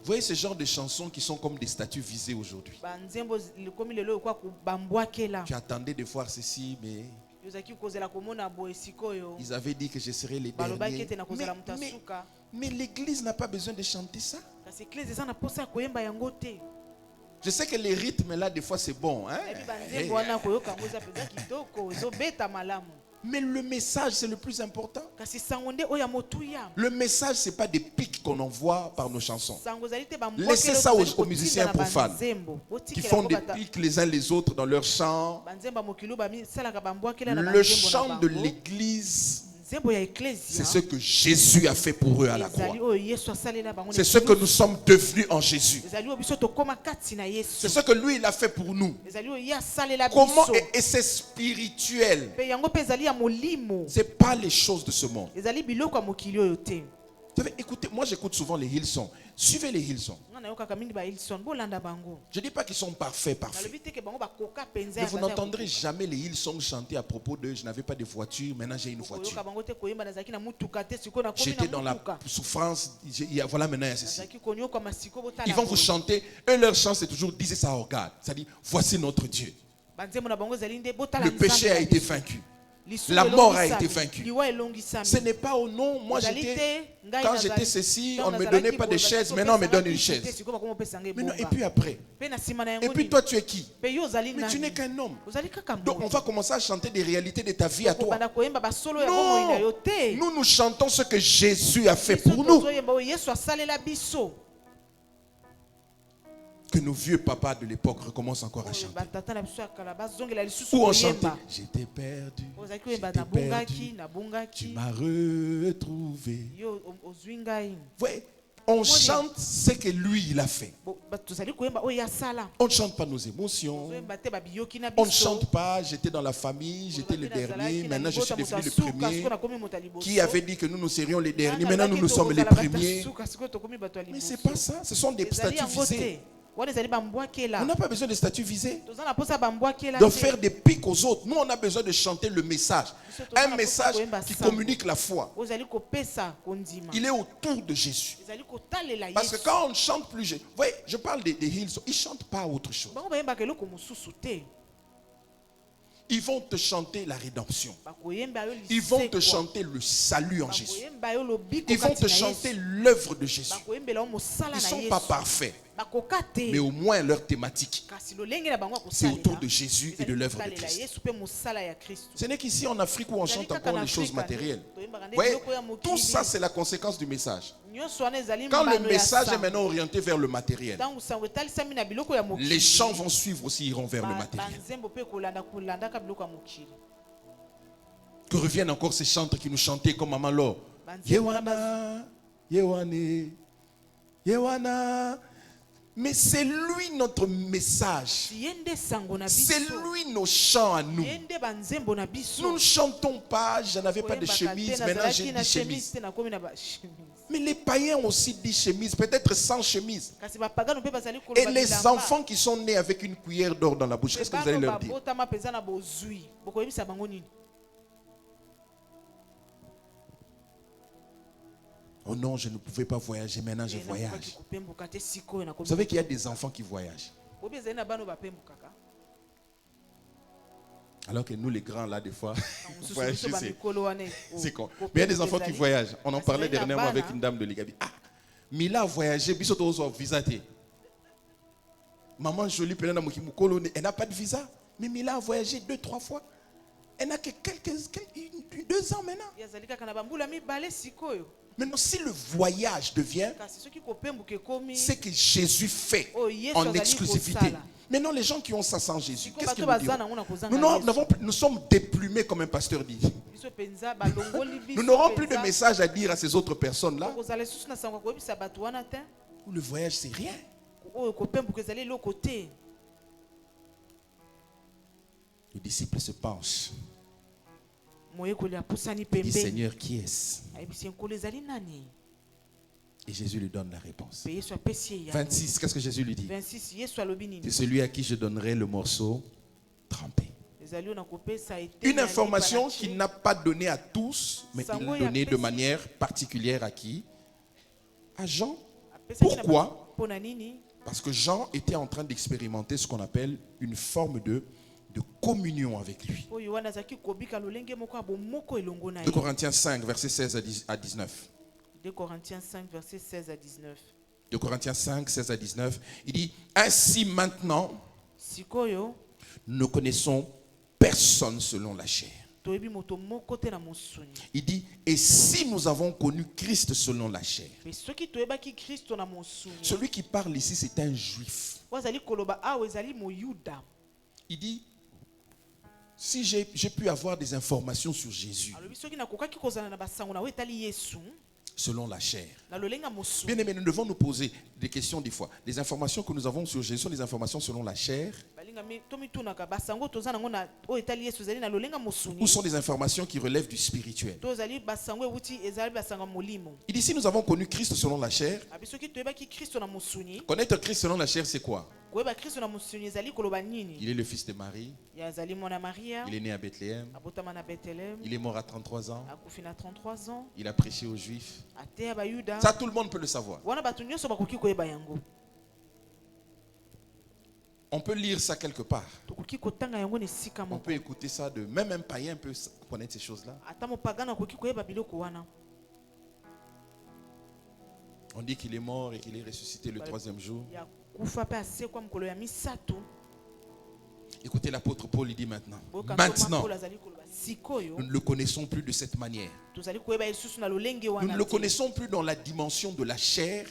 Vous voyez ce genre de chansons qui sont comme des statues visées aujourd'hui. Tu attendais de voir ceci, mais ils avaient dit que je serais les derniers. Mais l'église n'a pas besoin de chanter ça. Je sais que les rythmes là, des fois c'est bon. Hein? Mais le message, c'est le plus important. Le message, ce n'est pas des pics qu'on envoie par nos chansons. Laissez ça aux musiciens profanes qui font des pics les uns les autres dans leurs chants. Le chant de l'église, c'est ce que Jésus a fait pour eux à la croix. C'est ce que nous sommes devenus en Jésus. C'est ce que lui, il a fait pour nous. Comment? Et c'est spirituel. Ce n'est pas les choses de ce monde. Écoutez, moi j'écoute souvent les Hillsongs. Suivez les Hillsongs. Je ne dis pas qu'ils sont parfaits. Mais vous n'entendrez jamais les Hillsongs chanter à propos de je n'avais pas de voiture, maintenant j'ai une voiture. J'étais dans la souffrance, voilà maintenant il y a ceci. Ils vont vous chanter, eux leur chant c'est toujours This is our God. C'est-à-dire voici notre Dieu. Le péché a été vaincu. La mort a été vaincue. Ce n'est pas au nom. Moi, quand j'étais ceci, on ne me donnait pas de chaise. Maintenant, on me donne une chaise. Maintenant, et puis après. Et puis toi, tu es qui? Mais tu n'es qu'un homme. Donc, on va commencer à chanter des réalités de ta vie à toi. Non. Nous chantons ce que Jésus a fait pour nous. Que nos vieux papas de l'époque recommencent encore à chanter. Où on chantait j'étais perdu, tu m'as retrouvé. Ouais, on chante ce que lui il a fait. On ne chante pas nos émotions. On ne chante pas j'étais dans la famille, j'étais le dernier, maintenant je suis devenu le premier. Qui avait dit que nous serions les derniers, maintenant nous sommes les premiers. Mais c'est pas ça, ce sont des statuts visés. On n'a pas besoin de statuts visés, de faire des pics aux autres. Nous, on a besoin de chanter le message. Un message qui communique la foi. Il est autour de Jésus. Parce que quand on ne chante plus, vous voyez, je parle des Hillsongs, ils ne chantent pas autre chose. Ils vont te chanter la rédemption. Ils vont te chanter le salut en Jésus. Ils vont te chanter l'œuvre de Jésus. Ils ne sont pas parfaits. Mais au moins leur thématique, c'est autour de Jésus et de l'œuvre de Christ. Ce n'est qu'ici en Afrique où on chante encore les choses matérielles. Vous voyez, tout ça c'est la conséquence du message. Quand le message est maintenant orienté vers le matériel, les chants vont suivre aussi, iront vers le matériel. Que reviennent encore ces chantres qui nous chantaient comme Maman Laure. Yewana, Yewane, Yewana. Mais c'est lui notre message. C'est lui nos chants à nous. Nous ne chantons pas, je n'avais pas de chemise, maintenant j'ai des chemises. Mais les païens aussi disent chemise, peut-être sans chemise. Et les enfants qui sont nés avec une cuillère d'or dans la bouche, qu'est-ce que vous allez leur dire? Oh non, je ne pouvais pas voyager, maintenant je voyage. Vous savez qu'il y a des enfants qui voyagent. Alors que nous les grands là des fois, voyager c'est con. Mais il y a des enfants qui voyagent. On en parlait dernièrement avec une dame de l'Igabi. Ah, Mila a voyagé, visa. Maman jolie, elle n'a pas de visa. Mais Mila a voyagé 2-3 fois. Elle n'a que 2 ans maintenant. Maintenant, si le voyage devient ce que Jésus fait en exclusivité. Maintenant, les gens qui ont ça sans Jésus, qu'est-ce qu'ils nous diront? Nous sommes déplumés comme un pasteur dit. Nous n'aurons plus de message à dire à ces autres personnes-là. Le voyage, c'est rien. Le disciple se penche. Il dit, Seigneur, qui est-ce? Et Jésus lui donne la réponse. 26, qu'est-ce que Jésus lui dit? C'est celui à qui je donnerai le morceau trempé. Une information qu'il n'a pas donnée à tous, mais il l'a donnée de manière particulière à qui? À Jean. Pourquoi? Parce que Jean était en train d'expérimenter ce qu'on appelle une forme de communion avec lui. 2 Corinthiens 5, versets 16 à 19. 2 Corinthiens 5, versets 16 à 19. 2 Corinthiens 5, 16 à 19. Il dit, ainsi maintenant, nous ne connaissons personne selon la chair. Il dit, et si nous avons connu Christ selon la chair. Celui qui parle ici, c'est un juif. Il dit, si j'ai pu avoir des informations sur Jésus selon la chair. Bien aimé, nous devons nous poser des questions des fois. Les informations que nous avons sur Jésus sont des informations selon la chair ou sont des informations qui relèvent du spirituel. Il dit, si nous avons connu Christ selon la chair, connaître Christ selon la chair, c'est quoi? Il est le fils de Marie. Il est né à Bethléem. Il est mort à 33 ans. Il a prêché aux Juifs. Ça, tout le monde peut le savoir. On peut lire ça quelque part. On peut écouter ça de... Même un païen peut connaître ces choses-là. On dit qu'il est mort et qu'il est ressuscité le 3e jour. Écoutez, l'apôtre Paul, il dit maintenant, nous ne le connaissons plus de cette manière. Nous ne le connaissons plus dans la dimension de la chair,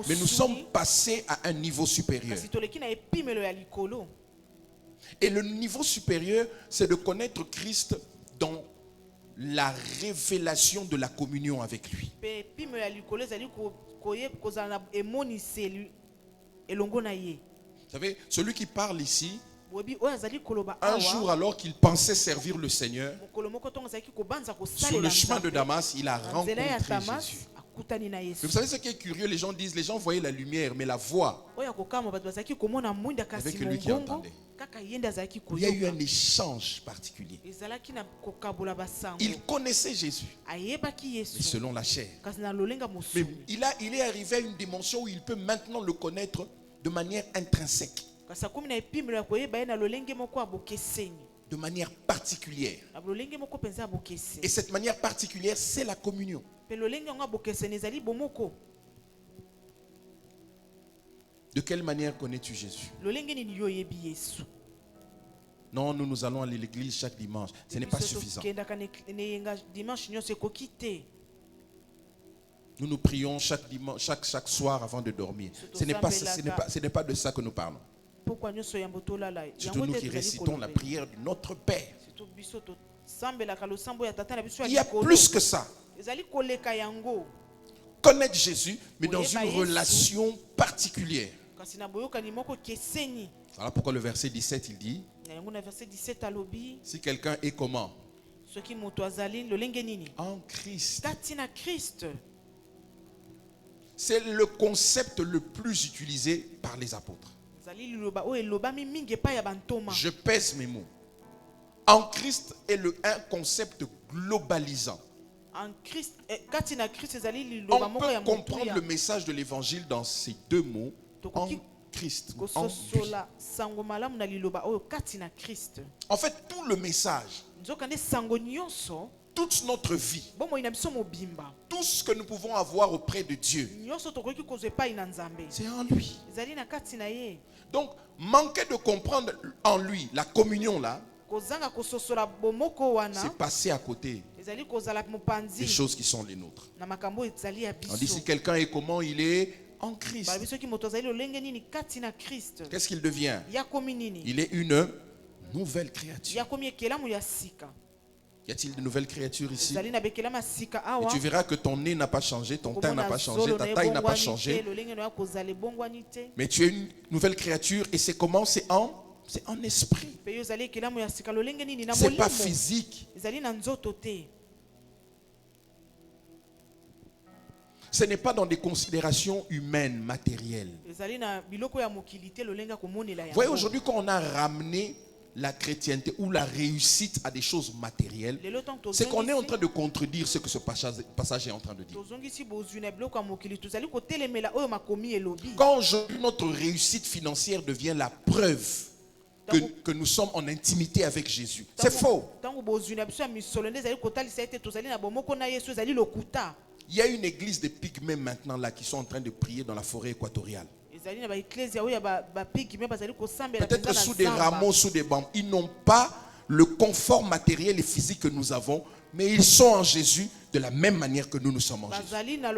mais nous sommes passés à un niveau supérieur. Et le niveau supérieur, c'est de connaître Christ dans la révélation de la communion avec lui. Vous savez, celui qui parle ici, un jour alors qu'il pensait servir le Seigneur, sur le chemin de Damas, il a rencontré Jésus. Mais vous savez ce qui est curieux, les gens disent, les gens voyaient la lumière, mais la voix, il n'y avait que lui qui entendait. Il y a eu un échange particulier. Il connaissait Jésus, mais selon la chair. Mais il est arrivé à une dimension où il peut maintenant le connaître de manière intrinsèque, de manière particulière. Et cette manière particulière, c'est la communion. De quelle manière connais-tu Jésus? Non, nous allons aller à l'église chaque dimanche. Ce n'est pas suffisant. Nous prions chaque dimanche, chaque soir avant de dormir. Ce n'est pas de ça que nous parlons. Surtout nous qui récitons la prière de notre Père. Il y a plus que ça. connaître Jésus, mais dans une relation particulière. Voilà pourquoi le verset 17, il dit, si quelqu'un est comment? En Christ. C'est le concept le plus utilisé par les apôtres. Je pèse mes mots. En Christ est un concept globalisant. On peut comprendre le message de l'évangile dans ces deux mots. En Christ. En fait, tout le message, toute notre vie, tout ce que nous pouvons avoir auprès de Dieu, c'est en lui. Donc, manquer de comprendre en lui la communion là, c'est passer à côté des choses qui sont les nôtres. On dit si quelqu'un est comment, il est en Christ. Qu'est-ce qu'il devient? Il est une nouvelle créature. Y a-t-il de nouvelles créatures ici? Et tu verras que ton nez n'a pas changé, ton teint n'a pas changé, ta taille n'a pas changé. Mais tu es une nouvelle créature et c'est comment? C'est en esprit. C'est pas physique. Ce n'est pas dans des considérations humaines, matérielles. Vous voyez, aujourd'hui, quand on a ramené la chrétienté ou la réussite à des choses matérielles, c'est qu'on est en train de contredire ce que ce passage est en train de dire. Quand aujourd'hui notre réussite financière devient la preuve que nous sommes en intimité avec Jésus, c'est faux. Il y a une église de pygmées maintenant là qui sont en train de prier dans la forêt équatoriale. Peut-être sous des rameaux, sous des bambous. Ils n'ont pas le confort matériel et physique que nous avons, mais ils sont en Jésus de la même manière que nous sommes en Jésus. Et nous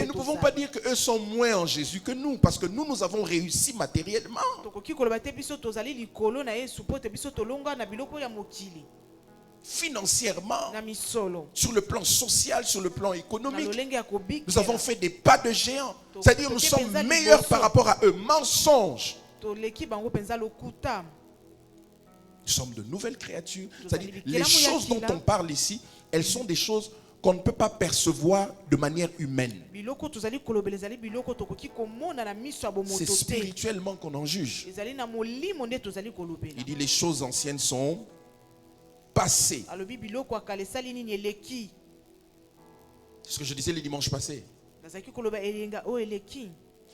ne pouvons pas dire qu'eux sont moins en Jésus que nous, parce que nous avons réussi matériellement. Financièrement, sur le plan social, sur le plan économique, nous avons fait des pas de géant. C'est-à-dire nous sommes meilleurs par rapport à eux. Mensonge. Nous sommes de nouvelles créatures. C'est-à-dire les choses dont on parle ici, elles sont des choses qu'on ne peut pas percevoir de manière humaine. C'est spirituellement qu'on en juge. Il dit les choses anciennes sont passé. C'est ce que je disais le dimanche passé.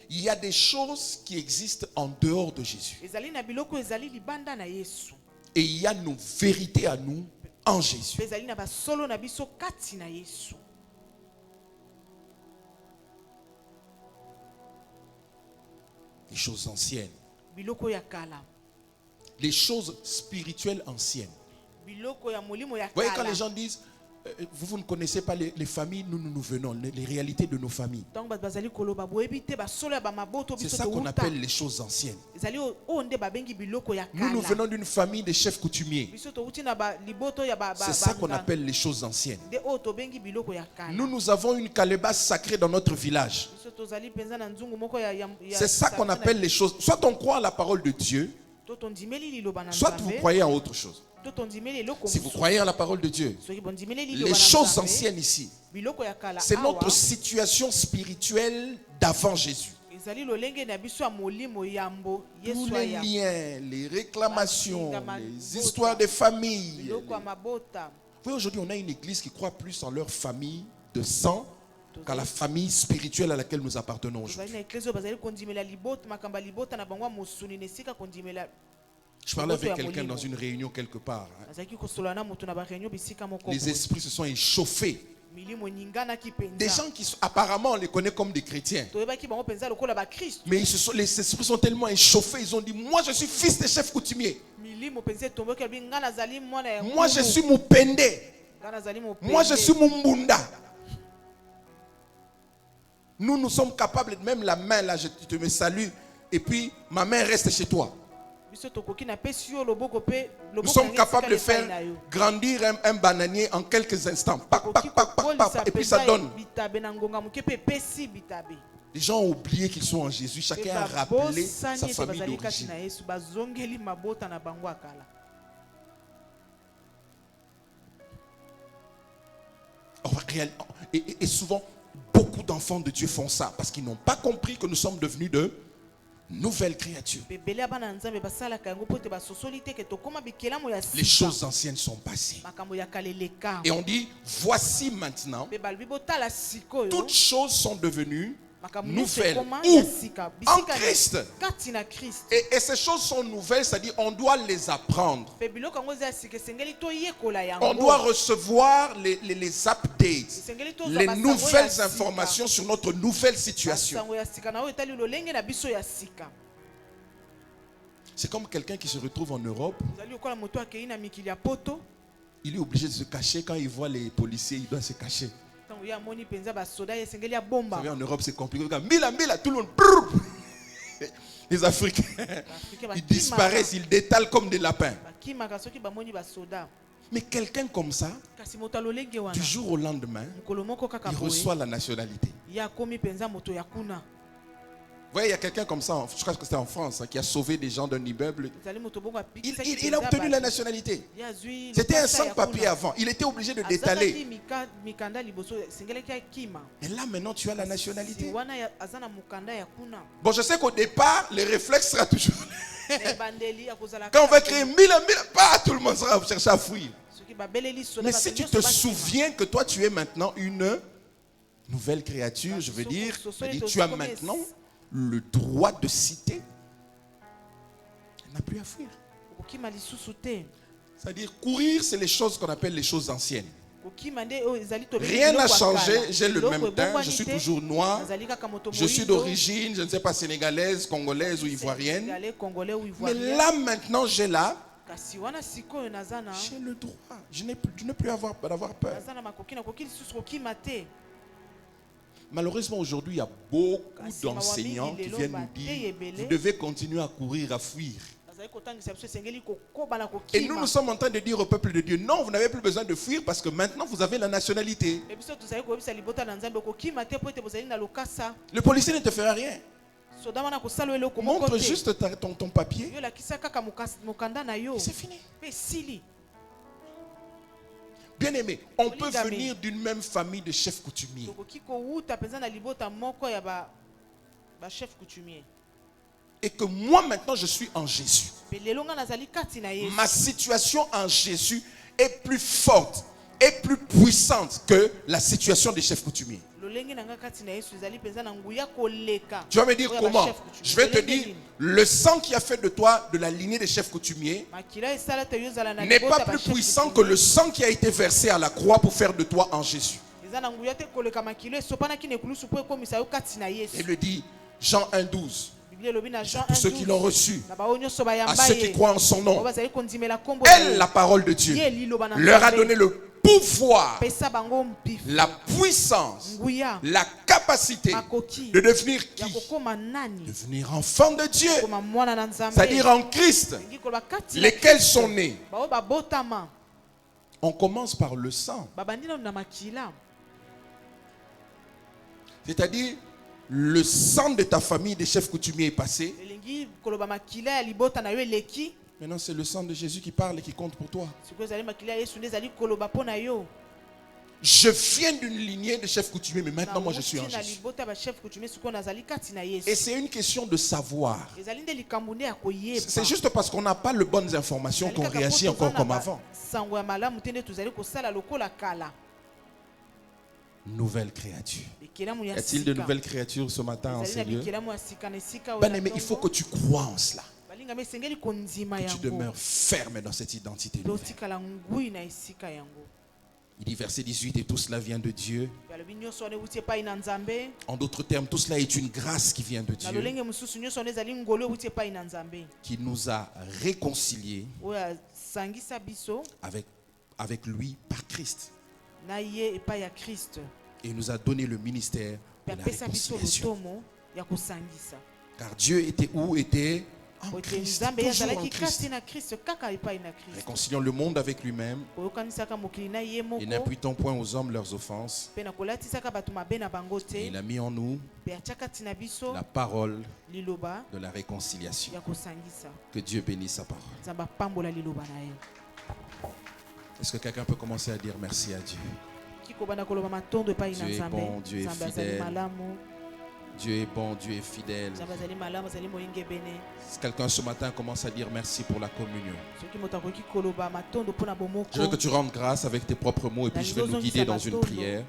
Il y a des choses qui existent en dehors de Jésus. Et il y a nos vérités à nous en Jésus. Les choses anciennes. Les choses spirituelles anciennes. Vous voyez quand les gens disent vous ne connaissez pas les familles, nous venons, les réalités de nos familles. C'est ça qu'on appelle les choses anciennes. Nous venons d'une famille de chefs coutumiers. C'est ça qu'on appelle les choses anciennes. Nous avons une calebasse sacrée dans notre village. C'est ça qu'on appelle les choses. Soit on croit à la parole de Dieu, soit vous croyez en autre chose. Si vous croyez en la parole de Dieu, les choses anciennes ici, c'est notre situation spirituelle d'avant Jésus. Tous les liens, les réclamations, les histoires de famille. Vous voyez, aujourd'hui, on a une église qui croit plus en leur famille de sang qu'à la famille spirituelle à laquelle nous appartenons aujourd'hui. Je parlais avec quelqu'un dans une réunion quelque part. Les esprits se sont échauffés. Des gens qui apparemment on les connaît comme des chrétiens. Mais les esprits sont tellement échauffés, ils ont dit moi je suis fils de chef coutumier. Moi je suis Mupende. Moi je suis Mumbunda. Nous sommes capables, même la main là, je te me salue, et puis ma main reste chez toi. Nous sommes capables de faire grandir un bananier en quelques instants. Et puis ça donne. Les gens ont oublié qu'ils sont en Jésus. Chacun a rappelé sa famille d'origine. Et souvent, beaucoup d'enfants de Dieu font ça parce qu'ils n'ont pas compris que nous sommes devenus de nouvelles créatures. Les choses anciennes sont passées. Et on dit, voici maintenant, toutes choses sont devenues nouvelles en Christ. Et ces choses sont nouvelles, c'est-à-dire on doit les apprendre. On doit recevoir les updates, les nouvelles informations sur notre nouvelle situation. C'est comme quelqu'un qui se retrouve en Europe. Il est obligé de se cacher. Quand il voit les policiers, il doit se cacher. Vous savez, en Europe, c'est compliqué. Mila, tout le monde. Les Africains, ils disparaissent, ils détalent comme des lapins. Mais quelqu'un comme ça, du jour au lendemain, il reçoit la nationalité. Vous voyez, il y a quelqu'un comme ça, je crois que c'était en France, qui a sauvé des gens d'un immeuble. Il a obtenu la nationalité. C'était un sans-papier avant. Il était obligé de détaler. Et là, maintenant, tu as la nationalité. Bon, je sais qu'au départ, le réflexe sera toujours... Quand on va créer mille, pas tout le monde sera chercher à fuir. Mais si tu te souviens que toi, tu es maintenant une nouvelle créature, je veux dire, tu as maintenant le droit de citer, elle n'a plus à fuir. C'est-à-dire, courir, c'est les choses qu'on appelle les choses anciennes. Rien n'a changé, j'ai le même teint, je suis toujours noir, je suis d'origine, je ne sais pas, sénégalaise, congolaise ou ivoirienne. Mais là, maintenant, j'ai le droit. Je n'ai plus d'avoir peur. Malheureusement, aujourd'hui, il y a beaucoup d'enseignants qui viennent nous dire vous devez continuer à courir, à fuir. Et nous sommes en train de dire au peuple de Dieu non, vous n'avez plus besoin de fuir parce que maintenant vous avez la nationalité. Le policier ne te fera rien. Montre juste ton papier. C'est fini. Bien aimé, on peut venir d'une même famille de chefs coutumiers. Et que moi maintenant je suis en Jésus. Ma situation en Jésus est plus forte et plus puissante que la situation des chefs coutumiers. Tu vas me dire comment? Je vais te dire, le sang qui a fait de toi de la lignée des chefs coutumiers n'est pas plus puissant que le sang qui a été versé à la croix pour faire de toi en Jésus. Il le dit, Jean 1,12. Pour ceux qui l'ont reçu, à ceux qui croient en son nom, elle, la parole de Dieu, leur a donné le pouvoir, la puissance, la capacité de devenir qui? Devenir enfant de Dieu, c'est-à-dire en Christ, lesquels sont nés. On commence par le sang, c'est-à-dire le sang de ta famille des chefs coutumiers est passé. Maintenant, c'est le sang de Jésus qui parle et qui compte pour toi. Je viens d'une lignée de chefs coutumiers, mais maintenant, moi, je suis en Jésus. Et c'est une question de savoir. C'est juste parce qu'on n'a pas les bonnes informations qu'on réagit encore comme avant. Nouvelle créature. Y a-t-il de nouvelles créatures ce matin en ces lieux? Ben, mais il faut que tu crois en cela. Que tu demeures ferme dans cette identité nouvelle. Il dit verset 18, et tout cela vient de Dieu. En d'autres termes, tout cela est une grâce qui vient de Dieu, qui nous a réconciliés avec lui par Christ. Et nous a donné le ministère de la réconciliation. Car Dieu était où? Était en Christ, toujours en Christ. Réconcilions le monde avec lui-même et n'imputons point aux hommes leurs offenses. Et il a mis en nous la parole de la réconciliation. Que Dieu bénisse sa parole. Est-ce que quelqu'un peut commencer à dire merci à Dieu? Dieu est bon, Dieu est fidèle. Dieu est bon, Dieu est fidèle. Si quelqu'un ce matin commence à dire merci pour la communion, je veux que tu rendes grâce avec tes propres mots et puis je vais nous guider dans une prière.